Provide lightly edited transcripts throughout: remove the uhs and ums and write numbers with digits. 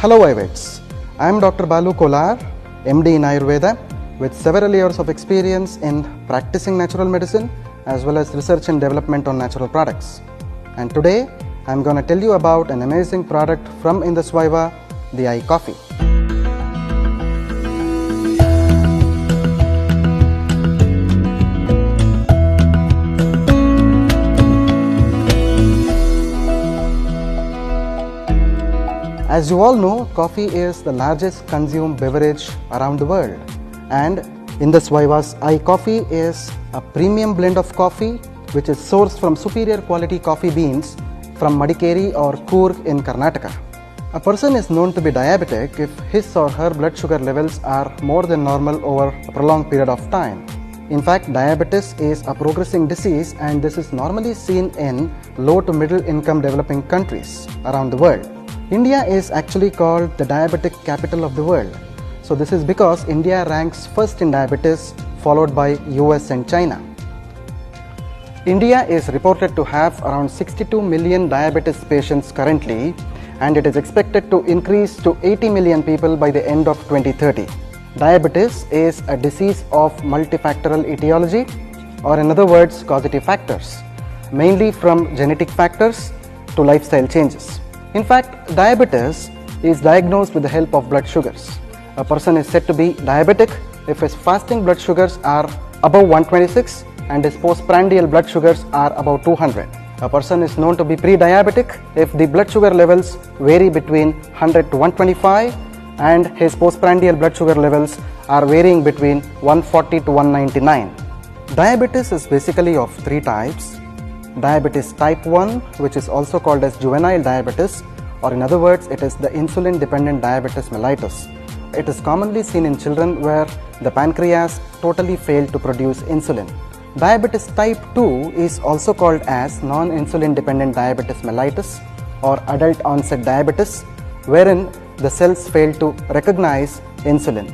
Hello Ivites, I am Dr. Balu Kolar, MD in Ayurveda with several years of experience in practicing natural medicine as well as research and development on natural products. And today I am going to tell you about an amazing product from Indus Vaiva, the iCoffee. As you all know, coffee is the largest consumed beverage around the world, and Indus Vaiva's iCoffee is a premium blend of coffee which is sourced from superior quality coffee beans from Madikeri or Coorg in Karnataka. A person is known to be diabetic if his or her blood sugar levels are more than normal over a prolonged period of time. In fact, diabetes is a progressing disease, and this is normally seen in low to middle income developing countries around the world. India is actually called the diabetic capital of the world. So this is because India ranks first in diabetes, followed by US and China. India is reported to have around 62 million diabetes patients currently, and it is expected to increase to 80 million people by the end of 2030. Diabetes is a disease of multifactorial etiology, or in other words, causative factors, mainly from genetic factors to lifestyle changes. In fact, diabetes is diagnosed with the help of blood sugars. A person is said to be diabetic if his fasting blood sugars are above 126 and his postprandial blood sugars are above 200. A person is known to be pre-diabetic if the blood sugar levels vary between 100 to 125 and his postprandial blood sugar levels are varying between 140 to 199. Diabetes is basically of three types. Diabetes type 1, which is also called as juvenile diabetes, or in other words, it is the insulin dependent diabetes mellitus. It is commonly seen in children where the pancreas totally failed to produce insulin. Diabetes type 2 is also called as non-insulin dependent diabetes mellitus or adult onset diabetes, wherein the cells fail to recognize insulin.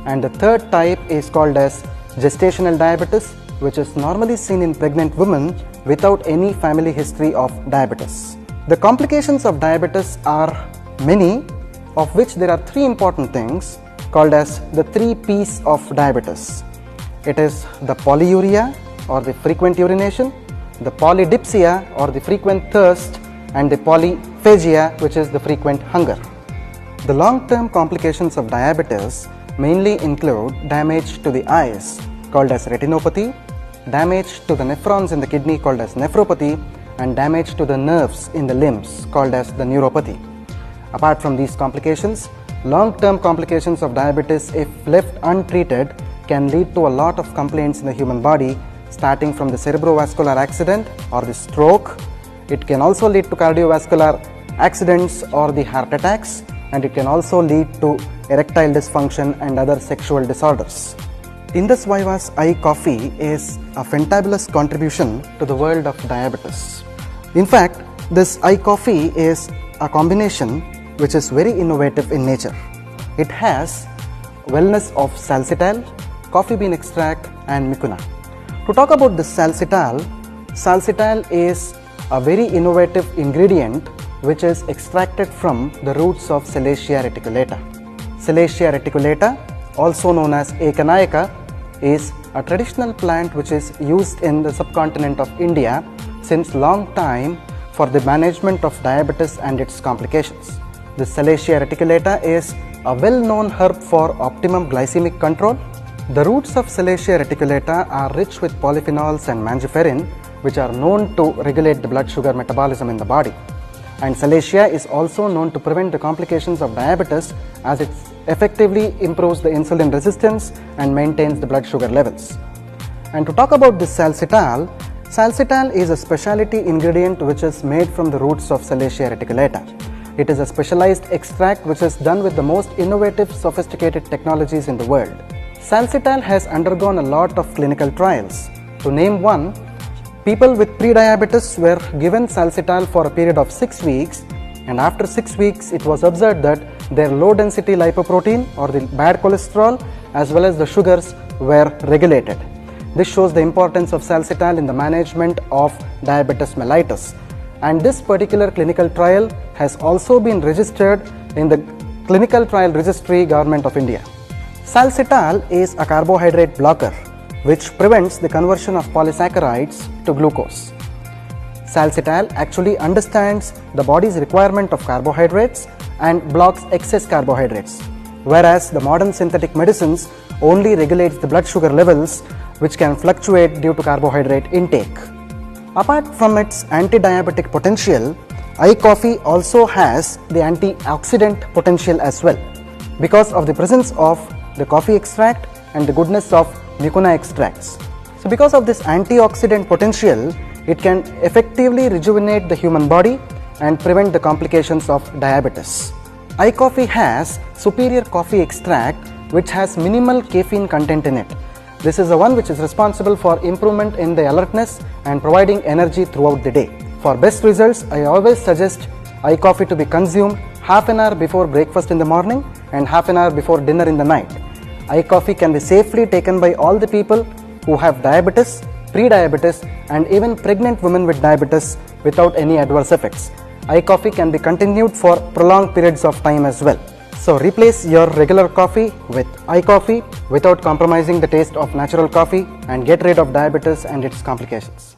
And the third type is called as gestational diabetes, which is normally seen in pregnant women without any family history of diabetes. The complications of diabetes are many, of which there are three important things called as the 3 P's of diabetes. It is the polyuria or the frequent urination, the polydipsia or the frequent thirst, and the polyphagia, which is the frequent hunger. The long-term complications of diabetes mainly include damage to the eyes called as retinopathy, damage to the nephrons in the kidney called as nephropathy, and damage to the nerves in the limbs called as the neuropathy. Apart from these complications, long-term complications of diabetes, if left untreated, can lead to a lot of complaints in the human body, starting from the cerebrovascular accident or the stroke. It can also lead to cardiovascular accidents or the heart attacks, and it can also lead to erectile dysfunction and other sexual disorders. Indus Vaiva's iCoffee is a fantabulous contribution to the world of diabetes. In fact, this iCoffee is a combination which is very innovative in nature. It has wellness of salsitol, coffee bean extract, and mucuna. To talk about this salsitol is a very innovative ingredient which is extracted from the roots of Salacia reticulata. Salacia reticulata, also known as Ekanayaka, is a traditional plant which is used in the subcontinent of India since long time for the management of diabetes and its complications. The Salacia reticulata is a well-known herb for optimum glycemic control. The roots of Salacia reticulata are rich with polyphenols and mangiferin, which are known to regulate the blood sugar metabolism in the body. And Salacia is also known to prevent the complications of diabetes, as it effectively improves the insulin resistance and maintains the blood sugar levels. And to talk about this salsitol is a specialty ingredient which is made from the roots of Salacia reticulata. It is a specialized extract which is done with the most innovative, sophisticated technologies in the world. Salsitol has undergone a lot of clinical trials. To name one, people with prediabetes were given salsitol for a period of 6 weeks, and after 6 weeks it was observed that their low density lipoprotein or the bad cholesterol as well as the sugars were regulated. This shows the importance of salsitol in the management of diabetes mellitus. And this particular clinical trial has also been registered in the Clinical Trial Registry, Government of India. Salcital is a carbohydrate blocker which prevents the conversion of polysaccharides to glucose. Salcital actually understands the body's requirement of carbohydrates and blocks excess carbohydrates, whereas the modern synthetic medicines only regulates the blood sugar levels, which can fluctuate due to carbohydrate intake. Apart from its anti-diabetic potential, coffee also has the antioxidant potential as well, because of the presence of the coffee extract and the goodness of mucuna extracts. So because of this antioxidant potential, it can effectively rejuvenate the human body and prevent the complications of diabetes. Coffee has superior coffee extract which has minimal caffeine content in it. This is the one which is responsible for improvement in the alertness and providing energy throughout the day. For best results, I always suggest coffee to be consumed half an hour before breakfast in the morning and half an hour before dinner in the night. Coffee can be safely taken by all the people who have diabetes, pre-diabetes and even pregnant women with diabetes without any adverse effects. Coffee can be continued for prolonged periods of time as well. So replace your regular coffee with coffee without compromising the taste of natural coffee and get rid of diabetes and its complications.